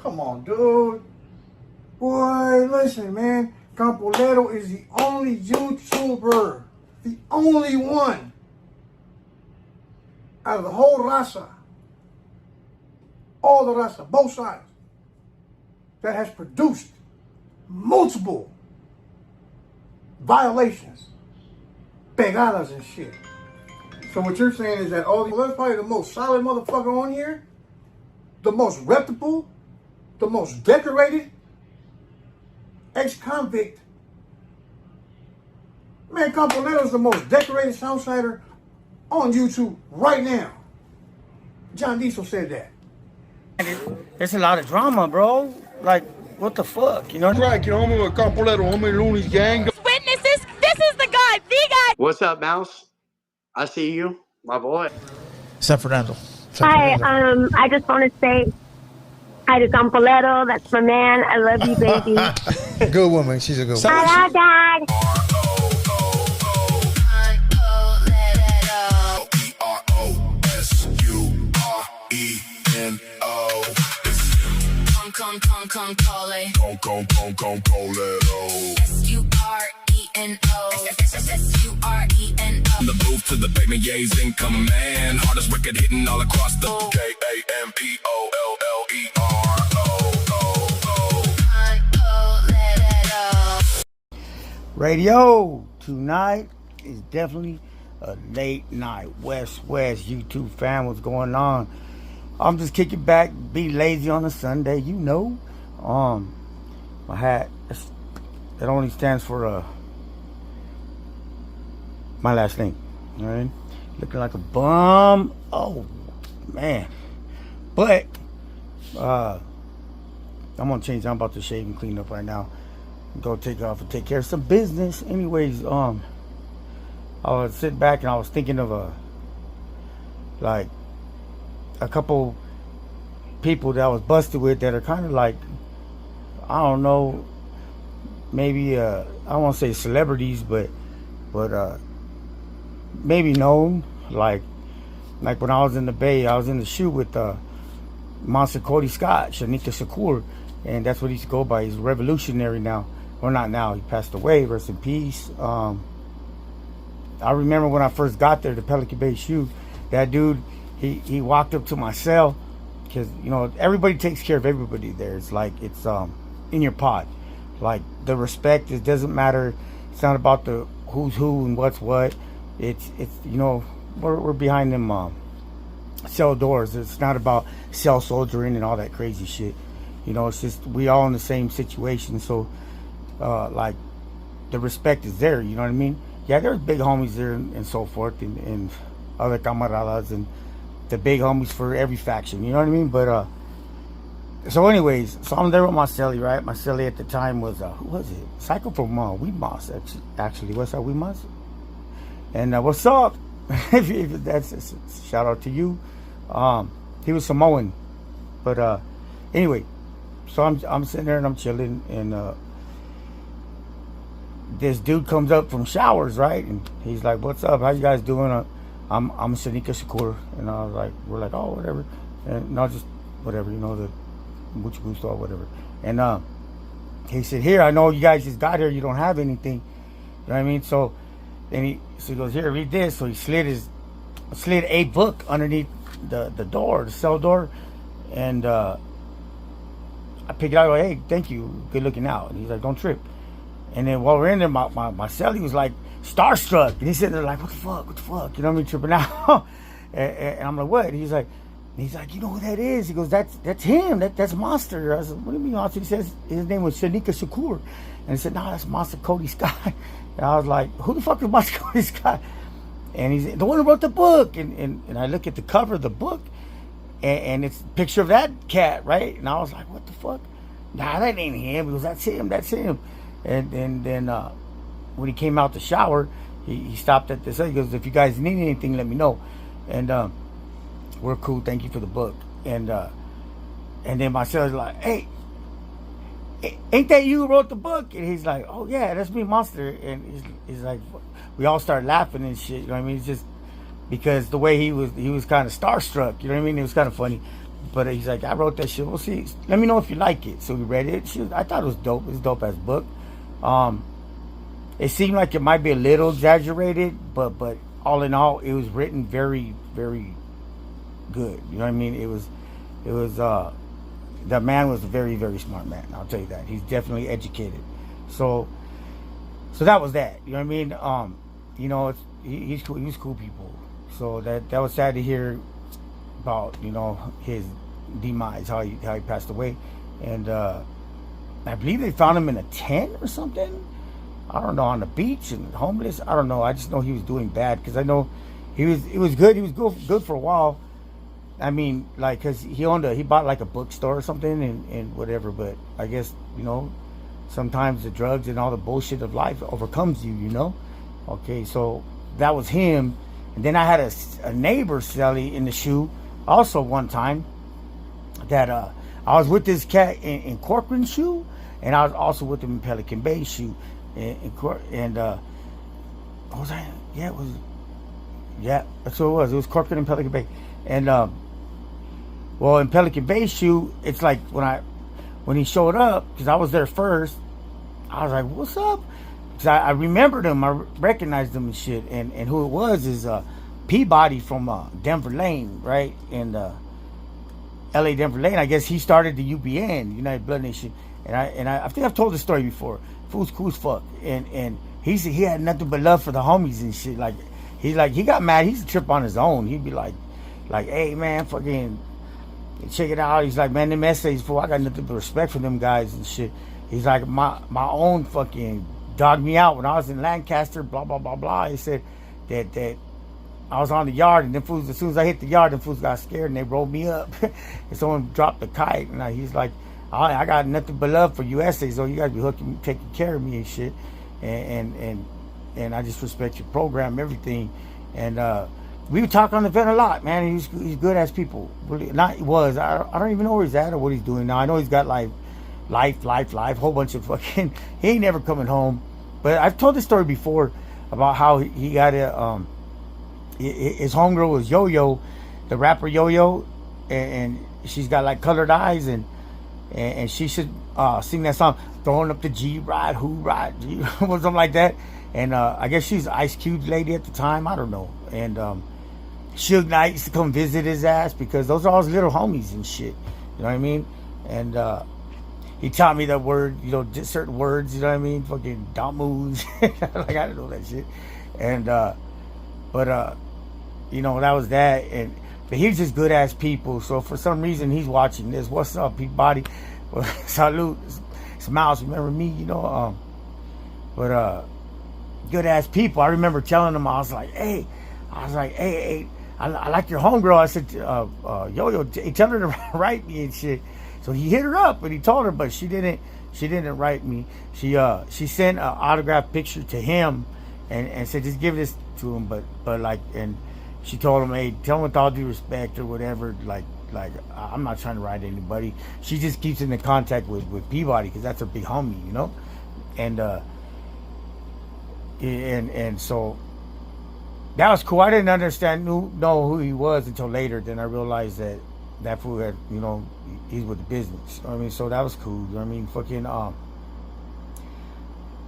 Come on, dude. Boy, listen, man. Campoleto is the only YouTuber, the only one out of the whole raza, all the raza, both sides, that has produced multiple violations, pegadas and shit. So what you're saying is that that's probably the most solid motherfucker on here, the most reputable, the most decorated ex-convict. Man, Campoleto's the most decorated Southsider on YouTube right now. John Diesel said that. There's a lot of drama, bro. Like, what the fuck, you know? Right, you know, homie with Campoleto, homie Looney's gang. Witnesses, this is the guy, the guy. What's up, Mouse? I see you, my boy. San Fernando. Hi, I just want to say hi to Campoleto. That's my man. I love you, baby. Good woman. She's a good woman. Hi, Dad. Come, call it. S-U-R-E-N-O. S-U-R-E-N-O. The move to the pavement, ye's in command. Hardest record hitting all across the K-A-M-P-O-L-L-E-R-O. Radio tonight is definitely a late night. West YouTube fam, what's going on? I'm just kicking back, be lazy on a Sunday, you know. My hat, it only stands for my last name. All right, looking like a bum. Oh man, but I'm gonna change. I'm about to shave and clean up right now. Go take off and take care of some business. Anyways, I was sitting back and I was thinking of a couple people that I was busted with that are kind of like, I don't know, maybe I don't want to say celebrities, but maybe known. Like when I was in the Bay, I was in the shoot with Monster Kody Shanika Shakur, and that's what he used to go by. He's a revolutionary now. Well, not now. He passed away. Rest in peace. I remember when I first got there, the Pelican Bay shoot, that dude, he walked up to my cell, because, you know, everybody takes care of everybody there. It's like, it's in your pod. Like, the respect, it doesn't matter. It's not about the who's who and what's what. It's you know, we're behind them cell doors. It's not about cell soldiering and all that crazy shit. You know, it's just, we all in the same situation. So, like, the respect is there, you know what I mean? Yeah, there's big homies there and so forth, and other camaradas, and the big homies for every faction, you know what I mean? But so anyways, so I'm there with my celly, right? My celly at the time was who was it? Psycho from Weed Moss, actually. What's up, Weed Moss? And what's up? if that's a shout out to you. He was Samoan, but anyway, so I'm sitting there and I'm chilling, and this dude comes up from showers, right? And he's like, "What's up? How you guys doing?" I'm Shanika Shakur, and I was like, we're like, oh, whatever, and not just whatever, you know, the mucho gusto or whatever. And he said, here, I know you guys just got here, you don't have anything, you know what I mean? So then he goes, here, read this. So he slid a book underneath the door, the cell door, and I picked it out. I go, hey, thank you, good looking out. And he's like, don't trip. And then while we're in there, my celly was like starstruck, and he's sitting there like, what the fuck, you know what I mean, tripping out. and I'm like, what? And he's like, you know who that is? He goes, that's him, that's Monster. I said, what do you mean Monster? He says his name was Shanika Shakur, and he said, no, that's Monster Kody Scott. And I was like, who the fuck is Monster Kody Scott? And he's the one who wrote the book, and I look at the cover of the book, and it's a picture of that cat, right? And I was like, what the fuck? Nah, that ain't him. He goes, that's him. And then when he came out the shower, he stopped at this. He goes, if you guys need anything, let me know. And we're cool. Thank you for the book. And then my son's like, hey, ain't that you who wrote the book? And he's like, oh yeah, that's me, Monster. And he's like, we all started laughing and shit. You know what I mean? It's just because the way he was kind of starstruck. You know what I mean? It was kind of funny. but he's like, I wrote that shit. We'll see. Let me know if you like it. So we read it. I thought it was dope. It was a dope ass book. It seemed like it might be a little exaggerated, but all in all, it was written very, very good. You know what I mean? It was the man was a very, very smart man. I'll tell you that. He's definitely educated. So that was that. You know what I mean? You know, he's cool. He's cool people. So that was sad to hear about, you know, his demise, how he passed away. And I believe they found him in a tent or something. I don't know, on the beach and homeless. I don't know. I just know he was doing bad, because I know he was good. He was good for a while. I mean, like, cause he bought like a bookstore or something and whatever. But I guess, you know, sometimes the drugs and all the bullshit of life overcomes you. You know. Okay, so that was him. And then I had a neighbor, Sally, in the shoe also one time. That I was with this cat in Corcoran shoe, and I was also with him in Pelican Bay shoe. What was I? Yeah, that's what it was. It was Corcoran and Pelican Bay. And well, in Pelican Bay shoe, it's like when he showed up, because I was there first, I was like, what's up? Because I remembered him, I recognized him and shit. And who it was is Peabody from DenverLane, right? And L A DenverLane. I guess he started the UBN, United Blood Nation. And I think I've told the story before. Fool's cool as fuck. And he had nothing but love for the homies and shit. Like he got mad. He used to trip on his own. He'd be like, hey man, fucking check it out. He's like, man, them essays, fool, I got nothing but respect for them guys and shit. He's like, my own fucking dogged me out when I was in Lancaster, blah blah blah blah. He said that I was on the yard, and them fools, as soon as I hit the yard, them fools got scared and they rolled me up. And someone dropped the kite, and he's like, I got nothing but love for you essays, so you guys be taking care of me and shit, and I just respect your program, everything. And we would talk on the vent a lot, man. He's good as people. Really, I don't even know where he's at or what he's doing now. I know he's got life, whole bunch of fucking. He ain't never coming home. But I've told this story before about how he got his homegirl was Yo-Yo, the rapper Yo-Yo, and she's got like colored eyes, and she should sing that song, throwing up the G-Ride, who ride, G, or something like that. And I guess she's Ice Cube's lady at the time, I don't know. And Suge Knight used to come visit his ass, because those are all his little homies and shit, you know what I mean? And he taught me that word, you know, certain words, you know what I mean? Fucking dot moves. Like, I didn't know that shit. And but you know, that was that. And but he's just good ass people. So for some reason he's watching this. What's up, Peabody? Well, salute. Smiles, remember me, you know? But good ass people. I remember telling him, I was like, hey, I like your homegirl. I said, Yo-Yo, tell her to write me and shit. So he hit her up and he told her, but she didn't write me. She sent an autographed picture to him and said, just give this to him. But like, and she told him, hey, tell him with all due respect or whatever, like I'm not trying to write anybody. She just keeps in the contact with Peabody, because that's her big homie, you know? And so that was cool. I didn't know who he was until later. Then I realized that fool had, you know, he's with the business. You know what I mean? So that was cool. You know what I mean? Fucking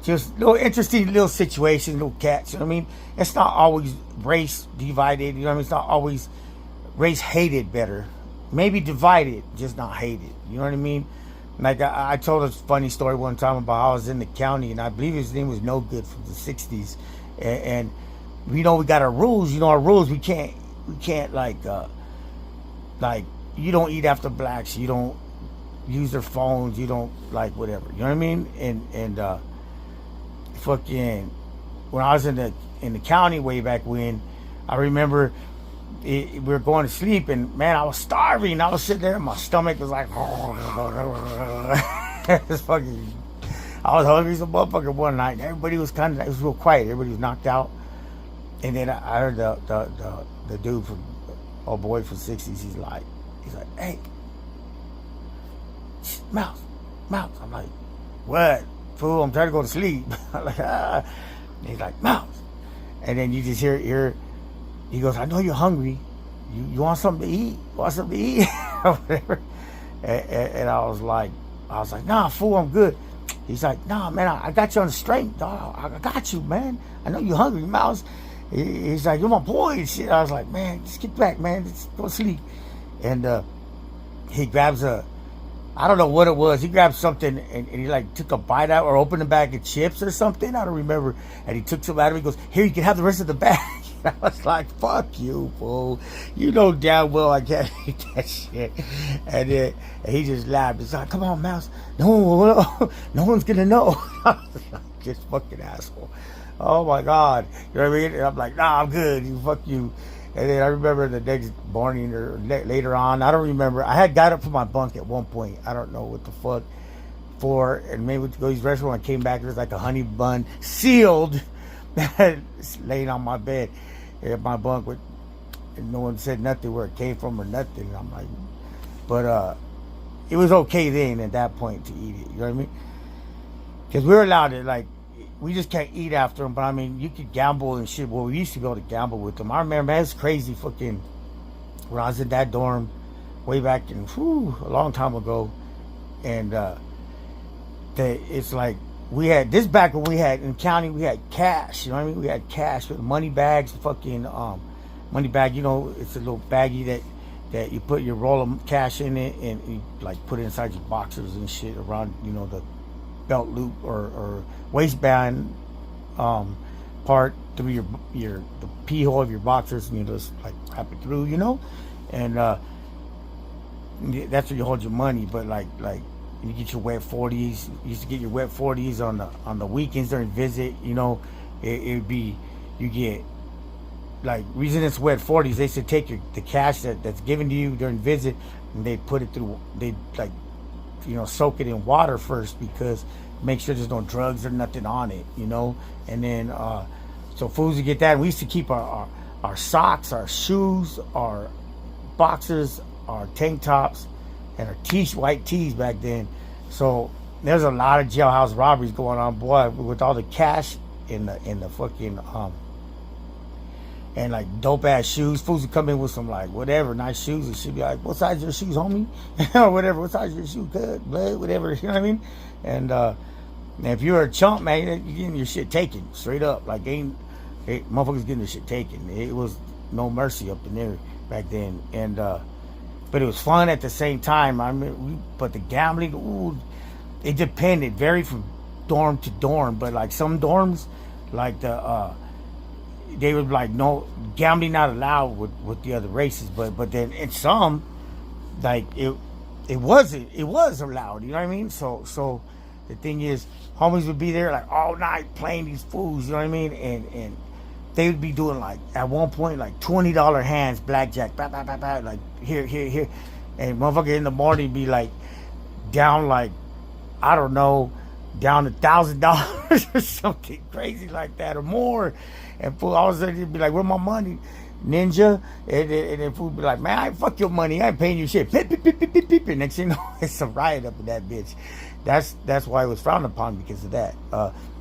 just little interesting little situations, little cats. You know what I mean? It's not always race divided. You know what I mean? It's not always race hated better. Maybe divided, just not hated. You know what I mean? Like I told a funny story one time about how I was in the county, and I believe his name was No Good from the 60s. And we know we got our rules. You know our rules. We can't like you don't eat after blacks. You don't use their phones. You don't like whatever. You know what I mean? And fucking when I was in the county way back when, I remember we were going to sleep, and man, I was starving. I was sitting there, and my stomach was like, it's fucking. I was hungry as a motherfucker one night. And everybody was it was real quiet. Everybody was knocked out. And then I heard the dude from old boy from 60s. He's like, hey, Mouse. I'm like, what? Fool, I'm trying to go to sleep. I'm like, ah. And he's like, Mouse. And then you just hear, he goes, I know you're hungry. you want something to eat? Want something to eat? Or whatever. And I was like, nah, fool, I'm good. He's like, nah, man, I got you on the strength, dog. I got you, man. I know you're hungry, Mouse. He's like, you're my boy and shit. I was like, man, just get back, man. Just go sleep. And he grabs I don't know what it was. He grabbed something and he like took a bite out or opened a bag of chips or something. I don't remember. And he took some out of it. He goes, here, you can have the rest of the bag. I was like, fuck you, fool. You know damn well I can't eat that shit. And then he just laughed. He's like, come on, Mouse. No one's going to know. I was like, this fucking asshole. Oh, my God. You know what I mean? And I'm like, nah, I'm good. You fuck you. And then I remember the next morning or later on, I don't remember. I had got up from my bunk at one point. I don't know what the fuck for. And maybe went to go to his restaurant. I came back. There was like a honey bun sealed laying on my bed at my bunk. And no one said nothing where it came from or nothing. I'm like, but it was okay then at that point to eat it. You know what I mean? Because we were allowed to, like, we just can't eat after them, but I mean, you could gamble and shit. Well, we used to be able to gamble with them. I remember, man, it's crazy fucking, when I was in that dorm way back in, a long time ago. And it's like, we had, this back when we had, in county, we had cash, you know what I mean? We had cash with money bags, fucking, money bag, you know, it's a little baggie that you put your roll of cash in it and you like put it inside your boxers and shit around, you know, the belt loop or waistband part through the pee hole of your boxers, and you just like wrap it through, you know, and that's where you hold your money. But like you get your wet 40s. You used to get your wet 40s on the weekends during visit, you know. It'd be, you get, like, reason it's wet 40s, they should take the cash that's given to you during visit and they put it through, they like, you know, soak it in water first, because make sure there's no drugs or nothing on it, you know. And then so fools would get that. And we used to keep our socks, our shoes, our boxers, our tank tops, and our white tees back then. So there's a lot of jailhouse robberies going on, boy, with all the cash in the fucking and like dope ass shoes. Fools would come in with some like whatever nice shoes, and she'd be like, what size your shoes, homie? Or whatever, what size your shoe, cut, blood, whatever, you know what I mean? And if you're a chump, man, you're getting your shit taken straight up. Like motherfuckers getting their shit taken. It was no mercy up in there back then. And but it was fun at the same time. I mean, but the gambling, ooh, it depended, varied from dorm to dorm. But like some dorms, like they would like, no gambling not allowed with the other races. But then in some, like it was allowed. You know what I mean? So the thing is, homies would be there like all night playing these fools. You know what I mean? And they would be doing like at one point like $20 hands, blackjack, bah, bah, bah, bah, like here, and motherfucker in the morning be like down like, I don't know, down $1,000 or something crazy like that or more. And fool, all of a sudden he'd be like, where my money, ninja? And then fool be like, man, I ain't fuck your money, I ain't paying you shit. Pip, pip, pip, pip, pip, pip. And next thing you know, it's a riot up in that bitch. That's why it was frowned upon, because of that.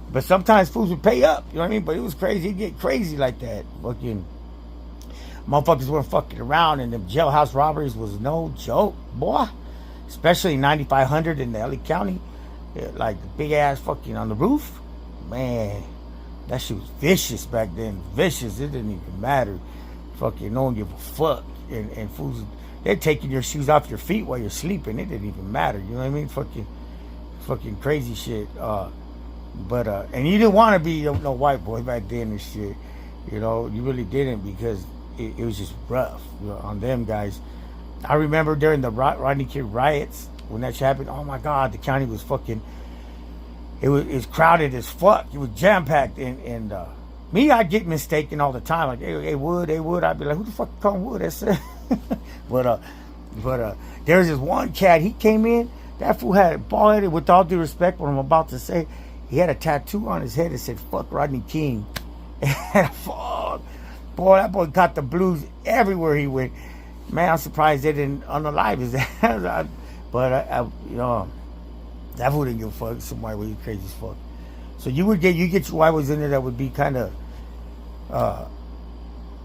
But sometimes fools would pay up, you know what I mean? But it was crazy. It'd get crazy like that. Fucking motherfuckers weren't fucking around, and them jailhouse robberies was no joke, boy. Especially 9500 in the LA County. Like the big ass fucking on the roof. Man, that shit was vicious back then. Vicious. It didn't even matter. Fucking no one give a fuck. And fools, they're taking your shoes off your feet while you're sleeping. It didn't even matter. You know what I mean? Fucking crazy shit. But and you didn't want to be no white boy back then and shit. You know, you really didn't, because it was just rough, you know, on them guys. I remember during the Rodney King riots, when that shit happened, oh my God, the county was fucking, it was crowded as fuck. It was jam-packed. And me, I'd get mistaken all the time. Like, hey, Wood. I'd be like, who the fuck called Wood? That's it. But there was this one cat, he came in, that fool had a bald headed, with all due respect what I'm about to say, he had a tattoo on his head that said, fuck Rodney King. And fuck, boy, that boy got the blues everywhere he went. Man, I'm surprised they didn't unalive his ass. But you know, that fool didn't give a fuck. Somebody was crazy as fuck. So you get your white was in there that would be kind of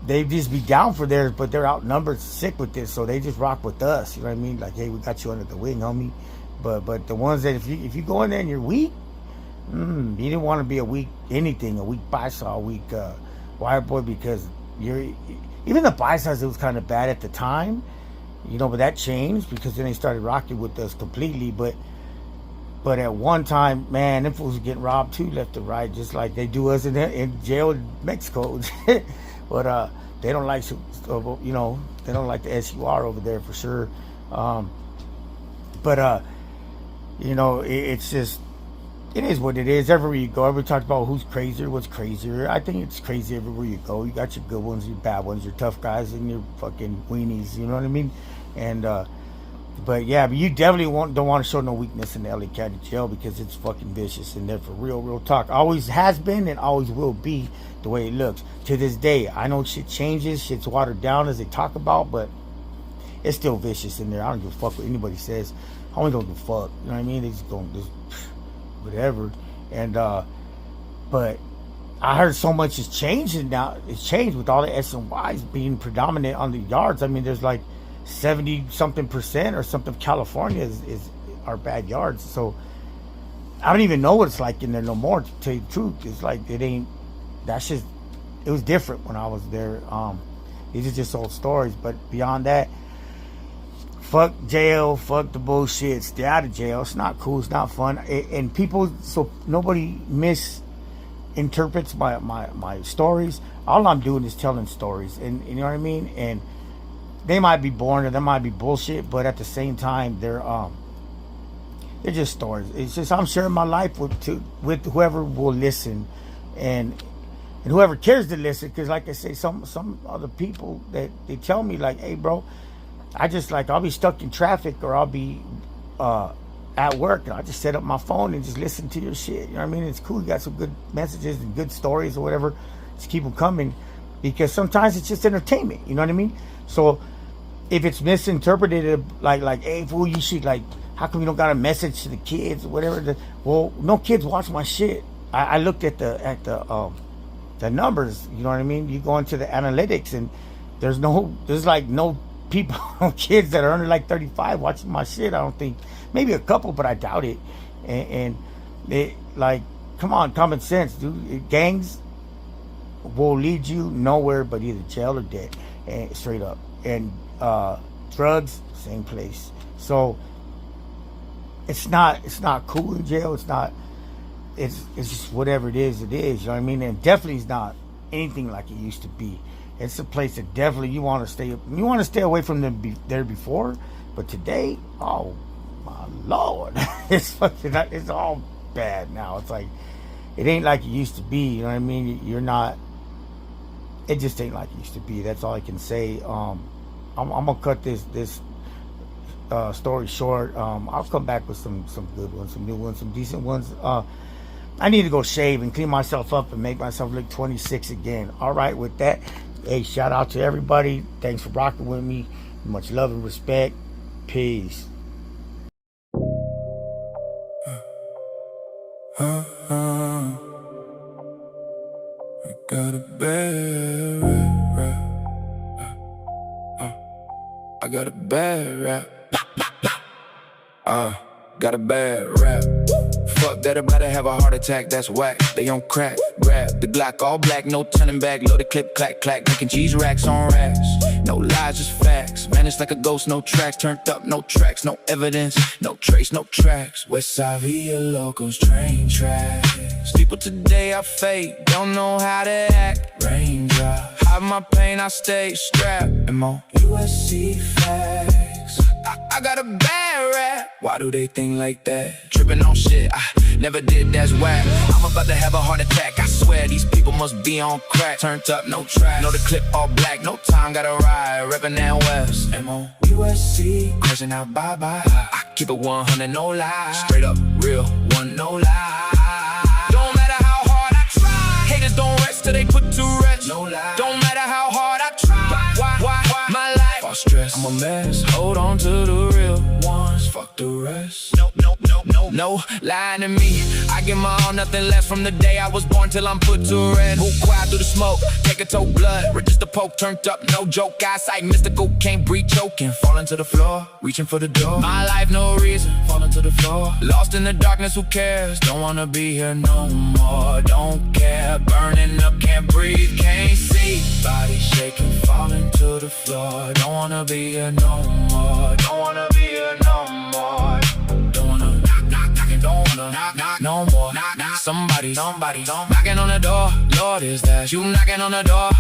they just be down for theirs, but they're outnumbered sick with this, so they just rock with us. You know what I mean? Like, hey, we got you under the wing, homie. But the ones that if you go in there and you're weak, you didn't want to be a weak anything, a weak Bicep, a weak wire boy, because even the Biceps, it was kind of bad at the time, you know, but that changed because then they started rocking with us completely. But at one time, man, them fools were getting robbed too, left to right, just like they do us in jail in Mexico. But they don't like, you know, they don't like the SUR over there for sure. You know, it's just, it is what it is. Everywhere you go, everybody talks about who's crazier, what's crazier. I think it's crazy everywhere you go. You got your good ones, your bad ones, your tough guys, and your fucking weenies. You know what I mean? And but yeah, but you definitely don't want to show no weakness in the LA County Jail, because it's fucking vicious in there for real talk. Always has been and always will be the way it looks to this day. I know shit changes, shit's watered down as they talk about, but it's still vicious in there. I don't give a fuck what anybody says. I only don't give a fuck. You know what I mean? They just going just whatever. And but I heard so much is changing now. It's changed with all the SNYs being predominant on the yards. I mean, there's like 70-something% or something. California is our bad yards. So I don't even know what it's like in there no more, to tell you the truth. It's like it ain't. That's just, it was different when I was there. These are just old stories. But beyond that, fuck jail, fuck the bullshit, stay out of jail. It's not cool, it's not fun. And people, so nobody misinterprets my stories. All I'm doing is telling stories, and you know what I mean? And they might be boring or they might be bullshit, but at the same time, they're just stories. It's just, I'm sharing my life with whoever will listen, and whoever cares to listen. Because like I say, some other people that they tell me like, hey bro, I just like, I'll be stuck in traffic or I'll be at work and I just set up my phone and just listen to your shit. You know what I mean? It's cool. You got some good messages and good stories or whatever. Just keep them coming, because sometimes it's just entertainment. You know what I mean? So if it's misinterpreted like hey fool, you should, like, how come you don't got a message to the kids or whatever? Well, no kids watch my shit. I looked at the numbers. You know what I mean? You go into the analytics and there's like no people, kids that are under like 35 watching my shit. I don't think, maybe a couple, but I doubt it. And it, like, come on, common sense, dude. Gangs will lead you nowhere but either jail or dead, and straight up. And drugs, same place. So it's not cool in jail. It's just whatever it is, you know what I mean? And definitely it's not anything like it used to be. It's a place that definitely you want to stay away from them there before, but today, oh my lord, it's all bad now. It's like, it ain't like it used to be. You know what I mean? It just ain't like it used to be. That's all I can say. I'm gonna cut this story short. I'll come back with some good ones, some new ones, some decent ones. I need to go shave and clean myself up and make myself look 26 again. All right, with that, hey, shout out to everybody. Thanks for rocking with me. Much love and respect. Peace. I got a bad rap. I got a bad rap. Got a bad rap. Fuck that, about to have a heart attack, that's whack. They on crack, grab the Glock, all black, no turning back. Load the clip, clack, clack, making cheese racks on racks. No lies, just facts. Vanished like a ghost, no tracks. Turned up, no tracks, no evidence, no trace, no tracks. Westside Via Locos, train tracks. People today I fake, don't know how to act. Raindrop, hide my pain, I stay strapped. M.O. USC facts. I got a bad rap. Why do they think like that? Tripping on shit I never did, that's whack. I'm about to have a heart attack, I swear these people must be on crack. Turned up, no track, know the clip all black, no time, gotta ride. Reppin' that West, M.O. USC, crashing out, bye-bye. I keep it 100, no lie. Straight up, real, one, no lie. Don't matter how hard I try, haters don't rest till they put to rest. No lie. Don't matter how hard I try. Why my life? Stress. I'm a mess, hold on to the real ones, fuck the rest. No no lying to me. I give my all, nothing less from the day I was born till I'm put to rest. Move quiet through the smoke, take a toe blood, register poke, turned up, no joke. Eyesight mystical, can't breathe, choking, falling to the floor, reaching for the door. My life, no reason, falling to the floor. Lost in the darkness, who cares? Don't wanna be here no more, don't care. Burning up, can't breathe, can't see. Body shaking, falling to the floor. Don't wanna be here no more, don't wanna be here no more. Don't wanna don't wanna knock, no more. Knock, somebody, knocking on the door. Lord, is that you knocking on the door?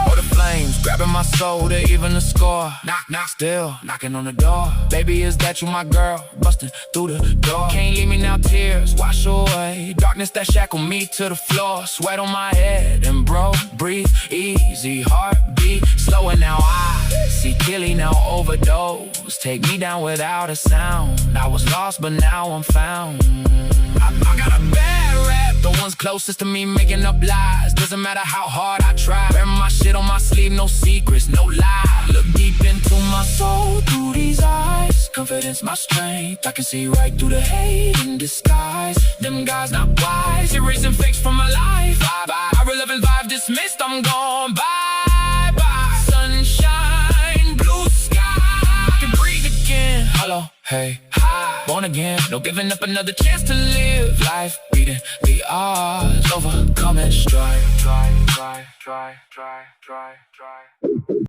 Or the flames grabbing my soul to even the score. Knock, still knocking on the door. Baby, is that you, my girl? Busting through the door. Can't leave me now, tears wash away. Darkness that shackle me to the floor. Sweat on my head and bro, breathe easy. Heartbeat slowing now. I see Killy now overdose. Take me down without a sound. I was lost, but now I'm found. I got a bad rap. The ones closest to me making up lies. Doesn't matter how hard I try. Wear my shit on my sleeve, no secrets, no lies. Look deep into my soul through these eyes. Confidence, my strength. I can see right through the hate in disguise. Them guys not wise. Erasing fakes from my life. Bye. Irrelevant vibe dismissed. I'm gone. Bye. Sunshine, blue sky. I can breathe again. Hello, hey, hi. Born again. No giving up another chance to live life. Beating the odds. Overcoming strife. Try.